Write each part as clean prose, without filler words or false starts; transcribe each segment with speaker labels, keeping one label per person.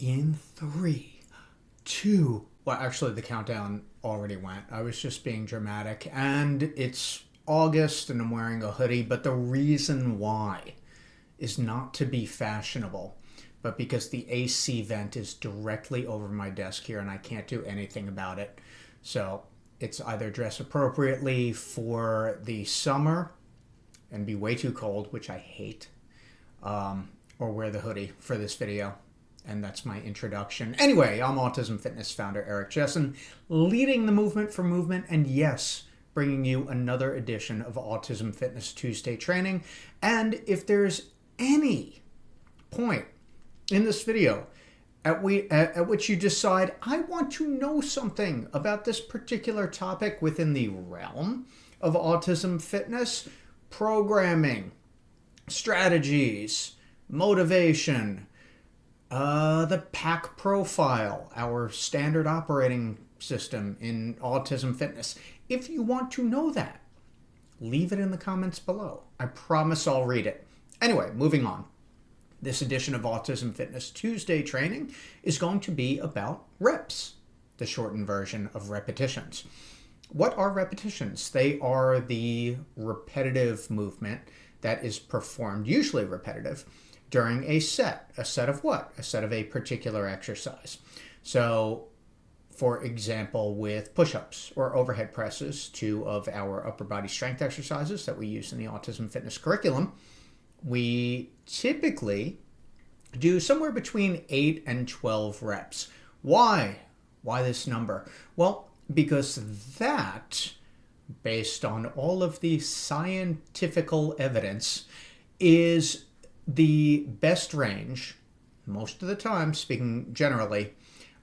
Speaker 1: In three, two. Well, actually, the countdown already went. I was just being dramatic. And it's August and I'm wearing a hoodie, but the reason why is not to be fashionable, but because the AC vent is directly over my desk here and I can't do anything about it. So it's either dress appropriately for the summer and be way too cold, which I hate, or wear the hoodie for this video. And that's my introduction. Anyway, I'm Autism Fitness founder Eric Chessen, leading the movement for movement, and yes, bringing you another edition of Autism Fitness Tuesday training. And if there's any point in this video at which you decide, I want to know something about this particular topic within the realm of autism fitness, programming, strategies, motivation, the PAC profile, our standard operating system in autism fitness. If you want to know that, leave it in the comments below. I promise I'll read it. Anyway, moving on. This edition of Autism Fitness Tuesday training is going to be about reps, the shortened version of repetitions. What are repetitions? They are the repetitive movement that is performed, usually repetitive, during a set. A set of what? A set of a particular exercise. So, for example, with push-ups or overhead presses, two of our upper body strength exercises that we use in the autism fitness curriculum, we typically do somewhere between 8 and 12 reps. Why? Why this number? Well, because that, based on all of the scientific evidence, is the best range, most of the time, speaking generally,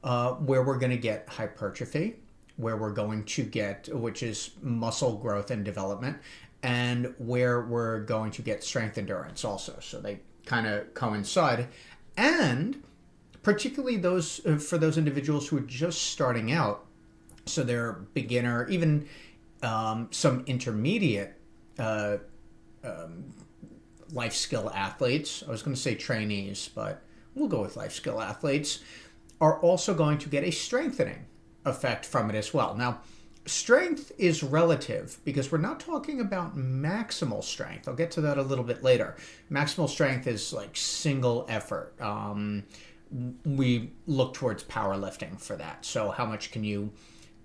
Speaker 1: where we're going to get hypertrophy, where we're going to get, which is muscle growth and development, and where we're going to get strength endurance also. So they kind of coincide. And particularly those for those individuals who are just starting out, so they're beginner, even some intermediate life skill athletes, I was going to say trainees, but we'll go with life skill athletes, are also going to get a strengthening effect from it as well. Now, strength is relative because we're not talking about maximal strength. I'll get to that a little bit later. Maximal strength is like single effort. We look towards powerlifting for that. So how much can you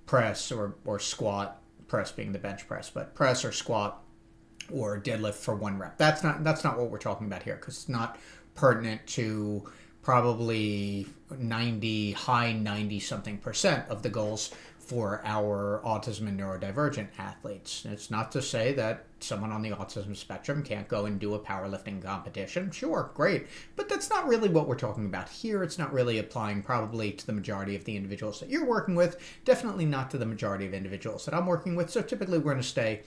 Speaker 1: press or squat, press being the bench press, but press or squat or deadlift for one rep. That's not what we're talking about here, because it's not pertinent to probably high 90 something percent of the goals for our autism and neurodivergent athletes. It's not to say that someone on the autism spectrum can't go and do a powerlifting competition. Sure, great. But that's not really what we're talking about here. It's not really applying probably to the majority of the individuals that you're working with. Definitely not to the majority of individuals that I'm working with. So typically we're going to stay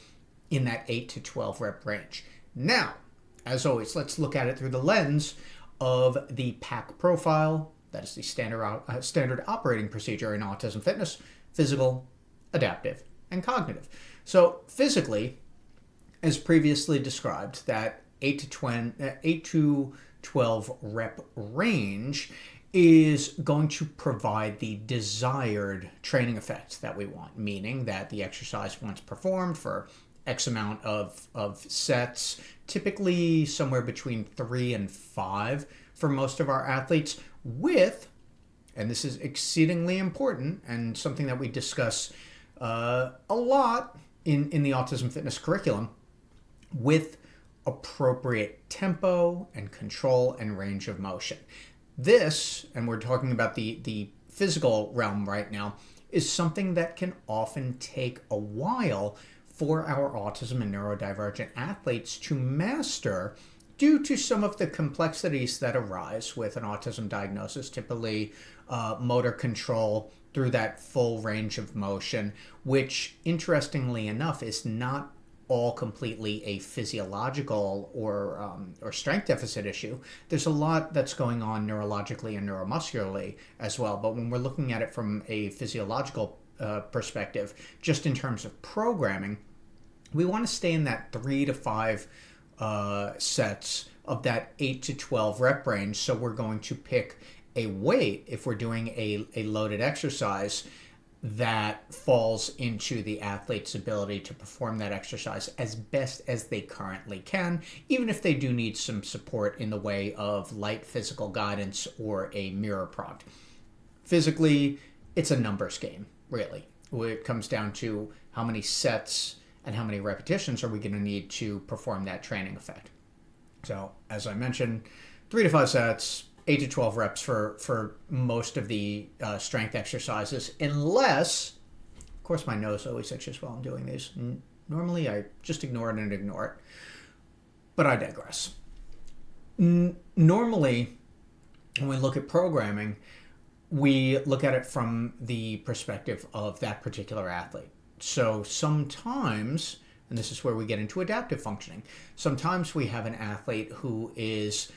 Speaker 1: in that 8 to 12 rep range. Now, as always, let's look at it through the lens of the PAC profile. That is the standard operating procedure in autism fitness: physical, adaptive, and cognitive. So physically, as previously described, that 8 to 12 rep range is going to provide the desired training effect that we want, meaning that the exercise, once performed for X amount of sets, typically somewhere between 3 and 5 for most of our athletes, with, and this is exceedingly important and something that we discuss a lot in the autism fitness curriculum, with appropriate tempo and control and range of motion. This, and we're talking about the physical realm right now, is something that can often take a while for our autism and neurodivergent athletes to master, due to some of the complexities that arise with an autism diagnosis, typically motor control through that full range of motion, which, interestingly enough, is not all completely a physiological or strength deficit issue. There's a lot that's going on neurologically and neuromuscularly as well. But when we're looking at it from a physiological perspective, just in terms of programming, we want to stay in that 3 to 5 sets of that 8 to 12 rep range. So we're going to pick a weight if we're doing a loaded exercise that falls into the athlete's ability to perform that exercise as best as they currently can, even if they do need some support in the way of light physical guidance or a mirror prompt. Physically, it's a numbers game, really. It comes down to how many sets and how many repetitions are we going to need to perform that training effect. So, as I mentioned, 3 to 5 sets, 8 to 12 reps for most of the strength exercises, unless, of course, my nose always itches while I'm doing these. Normally, I just ignore it and ignore it, but I digress. Normally, when we look at programming, we look at it from the perspective of that particular athlete. So sometimes, and this is where we get into adaptive functioning, sometimes we have an athlete who is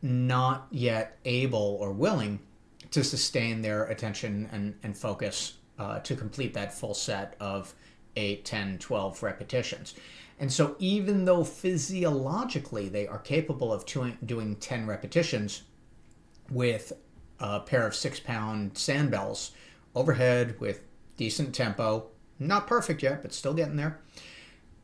Speaker 1: not yet able or willing to sustain their attention and focus to complete that full set of 8, 10, 12 repetitions. And so even though physiologically they are capable of doing 10 repetitions with a pair of 6-pound sandbells overhead with decent tempo, not perfect yet, but still getting there,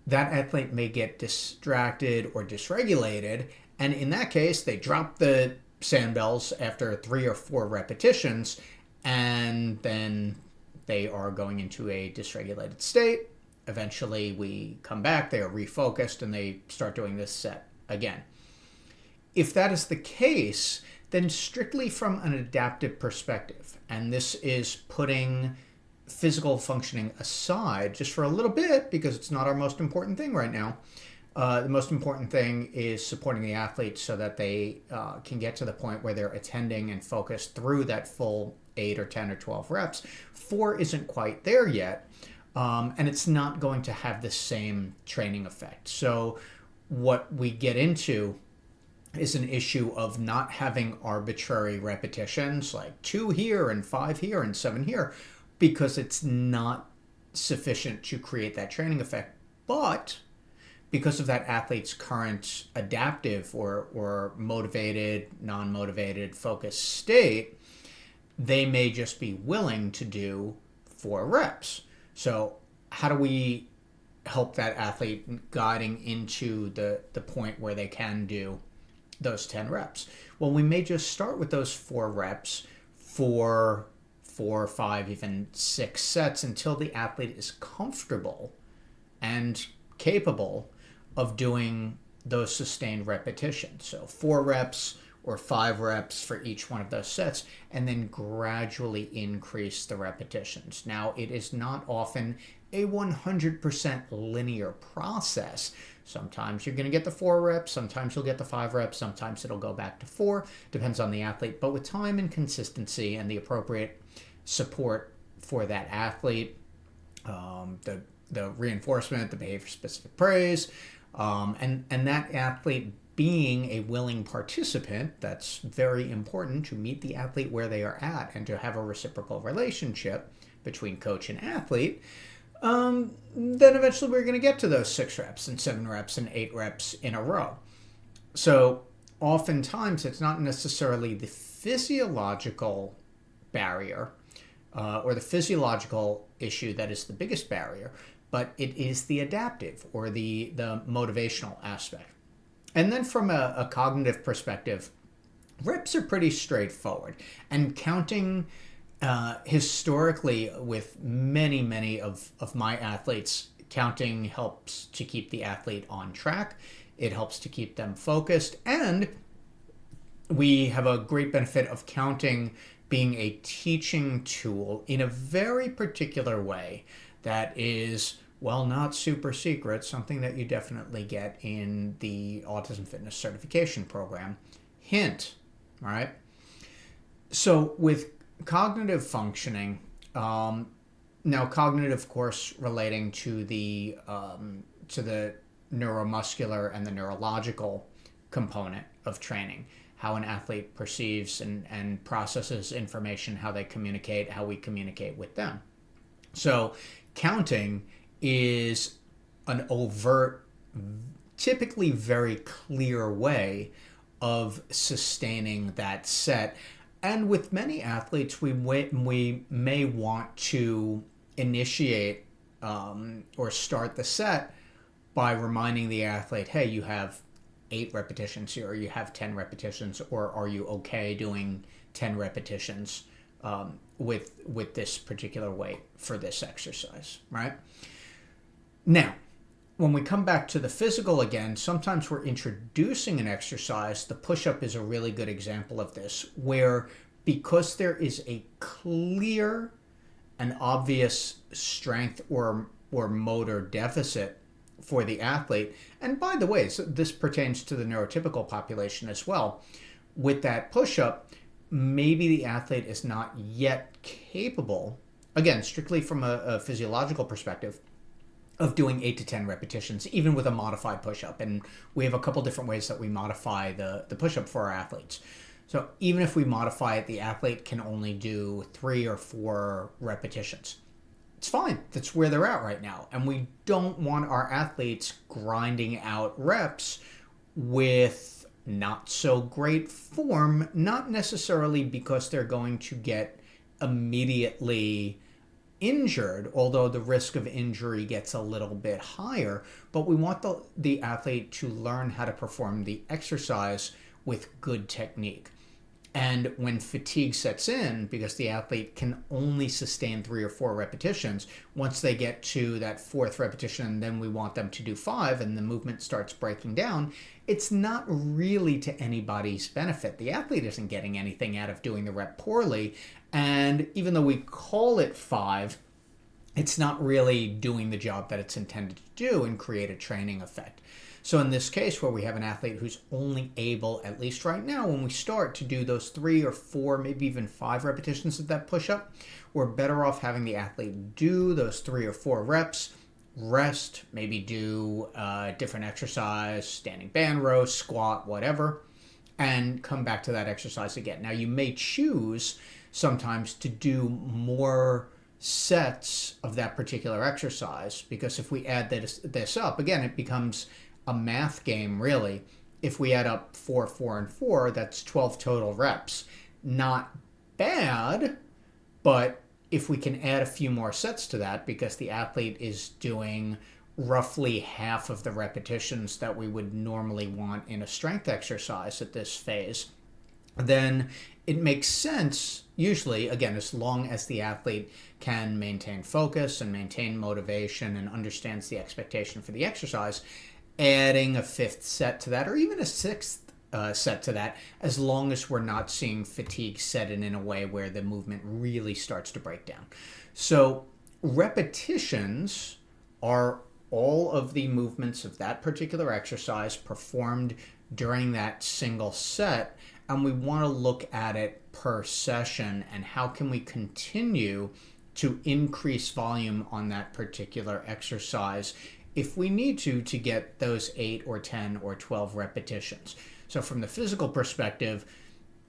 Speaker 1: that athlete may get distracted or dysregulated. And in that case, they drop the sandbells after 3 or 4 repetitions, and then they are going into a dysregulated state. Eventually, we come back, they are refocused, and they start doing this set again. If that is the case, then strictly from an adaptive perspective, and this is putting physical functioning aside just for a little bit because it's not our most important thing right now. The most important thing is supporting the athletes so that they can get to the point where they're attending and focused through that full 8 or 10 or 12 reps. 4 isn't quite there yet, and it's not going to have the same training effect. So what we get into is an issue of not having arbitrary repetitions like 2 here and 5 here and 7 here, because it's not sufficient to create that training effect. But because of that athlete's current adaptive or motivated, non-motivated, focused state, they may just be willing to do 4 reps. So how do we help that athlete guiding into the point where they can do those 10 reps? Well, we may just start with those 4 reps for 4, 5, even 6 sets until the athlete is comfortable and capable of doing those sustained repetitions. So 4 reps or 5 reps for each one of those sets, and then gradually increase the repetitions. Now, it is not often a 100% linear process. Sometimes you're going to get the 4 reps, sometimes you'll get the 5 reps, sometimes it'll go back to 4, depends on the athlete. But with time and consistency and the appropriate support for that athlete, the reinforcement, the behavior-specific praise, and that athlete being a willing participant, that's very important to meet the athlete where they are at and to have a reciprocal relationship between coach and athlete, then eventually we're going to get to those 6 reps and 7 reps and 8 reps in a row. So oftentimes it's not necessarily the physiological barrier or the physiological issue that is the biggest barrier, but it is the adaptive or the motivational aspect. And then from a cognitive perspective, reps are pretty straightforward. And counting historically with many of my athletes, counting helps to keep the athlete on track. It helps to keep them focused. And we have a great benefit of counting being a teaching tool in a very particular way that is, well, not super secret, something that you definitely get in the Autism Fitness Certification Program. Hint, all right? So with cognitive functioning, now cognitive, of course, relating to the neuromuscular and the neurological component of training, how an athlete perceives and processes information, how they communicate, how we communicate with them. So counting is an overt typically very clear way of sustaining that set. And with many athletes, we may want to initiate or start the set by reminding the athlete, hey, you have 8 repetitions here, or you have 10 repetitions, or are you okay doing 10 repetitions with this particular weight for this exercise, right? Now, when we come back to the physical again, sometimes we're introducing an exercise. The push-up is a really good example of this, where because there is a clear and obvious strength or motor deficit for the athlete, and by the way, so this pertains to the neurotypical population as well, with that push-up, maybe the athlete is not yet capable, again, strictly from a physiological perspective, of doing 8 to 10 repetitions, even with a modified push-up. And we have a couple different ways that we modify the push-up for our athletes. So even if we modify it, the athlete can only do 3 or 4 repetitions. It's fine. That's where they're at right now. And we don't want our athletes grinding out reps with not so great form, not necessarily because they're going to get immediately injured, although the risk of injury gets a little bit higher, but we want the athlete to learn how to perform the exercise with good technique. And when fatigue sets in, because the athlete can only sustain 3 or 4 repetitions, once they get to that 4th repetition, and then we want them to do 5, and the movement starts breaking down, it's not really to anybody's benefit. The athlete isn't getting anything out of doing the rep poorly, and even though we call it 5, it's not really doing the job that it's intended to do and create a training effect. So in this case, where we have an athlete who's only able, at least right now, when we start, to do those 3 or 4, maybe even 5 repetitions of that push-up, we're better off having the athlete do those 3 or 4 reps, rest, maybe do a different exercise, standing band row, squat, whatever, and come back to that exercise again. Now, you may choose sometimes to do more sets of that particular exercise, because if we add this up, again, it becomes a math game, really. If we add up 4, 4, and 4, that's 12 total reps. Not bad, but if we can add a few more sets to that, because the athlete is doing roughly half of the repetitions that we would normally want in a strength exercise at this phase, then it makes sense, usually, again, as long as the athlete can maintain focus and maintain motivation and understands the expectation for the exercise, adding a 5th set to that, or even a 6th set to that, as long as we're not seeing fatigue set in a way where the movement really starts to break down. So repetitions are all of the movements of that particular exercise performed during that single set, and we want to look at it per session and how can we continue to increase volume on that particular exercise if we need to get those 8 or 10 or 12 repetitions. So from the physical perspective,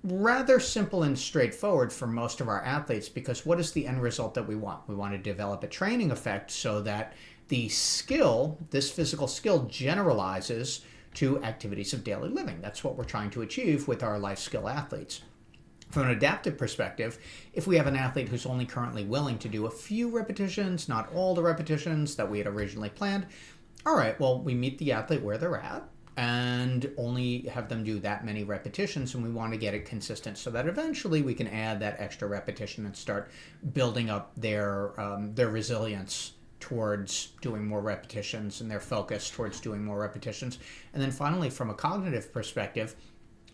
Speaker 1: rather simple and straightforward for most of our athletes, because what is the end result that we want? We want to develop a training effect so that the skill, this physical skill, generalizes to activities of daily living. That's what we're trying to achieve with our life skill athletes. From an adaptive perspective, if we have an athlete who's only currently willing to do a few repetitions, not all the repetitions that we had originally planned, all right, well, we meet the athlete where they're at and only have them do that many repetitions, and we want to get it consistent so that eventually we can add that extra repetition and start building up their resilience towards doing more repetitions and their focus towards doing more repetitions. And then finally, from a cognitive perspective,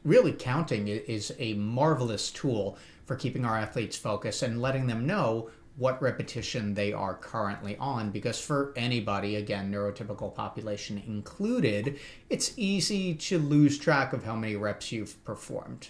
Speaker 1: really counting is a marvelous tool for keeping our athletes focused and letting them know what repetition they are currently on, because for anybody, again, neurotypical population included, it's easy to lose track of how many reps you've performed.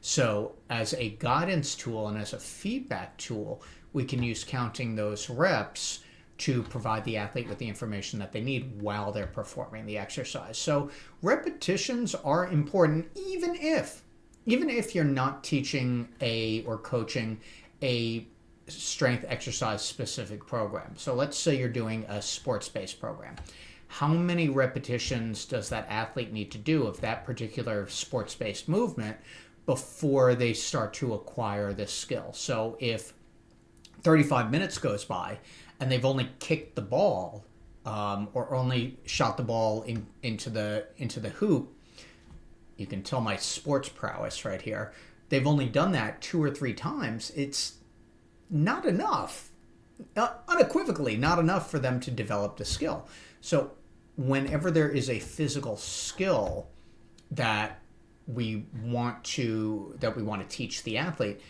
Speaker 1: So as a guidance tool and as a feedback tool, we can use counting those reps to provide the athlete with the information that they need while they're performing the exercise. So repetitions are important, even if you're not teaching or coaching a strength exercise specific program. So let's say you're doing a sports-based program. how many repetitions does that athlete need to do of that particular sports-based movement before they start to acquire this skill? So if 35 minutes goes by and they've only kicked the ball or only shot the ball into the hoop, you can tell my sports prowess right here. They've only done that 2 or 3 times. It's not enough, unequivocally not enough for them to develop the skill. So whenever there is a physical skill that we want to teach the athlete,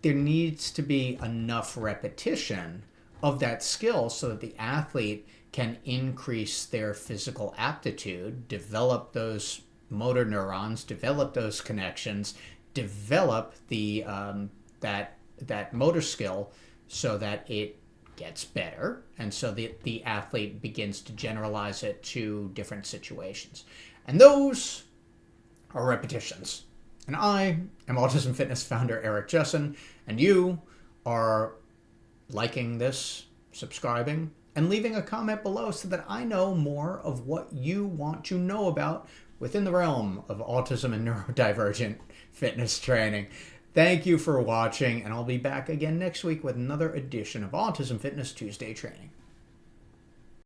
Speaker 1: there needs to be enough repetition of that skill so that the athlete can increase their physical aptitude, develop those motor neurons, develop those connections, develop the that motor skill so that it gets better, and so the athlete begins to generalize it to different situations. And those are repetitions. And I am Autism Fitness founder Eric Chessen, and you are liking this, subscribing, and leaving a comment below so that I know more of what you want to know about within the realm of autism and neurodivergent fitness training. Thank you for watching, and I'll be back again next week with another edition of Autism Fitness Tuesday Training.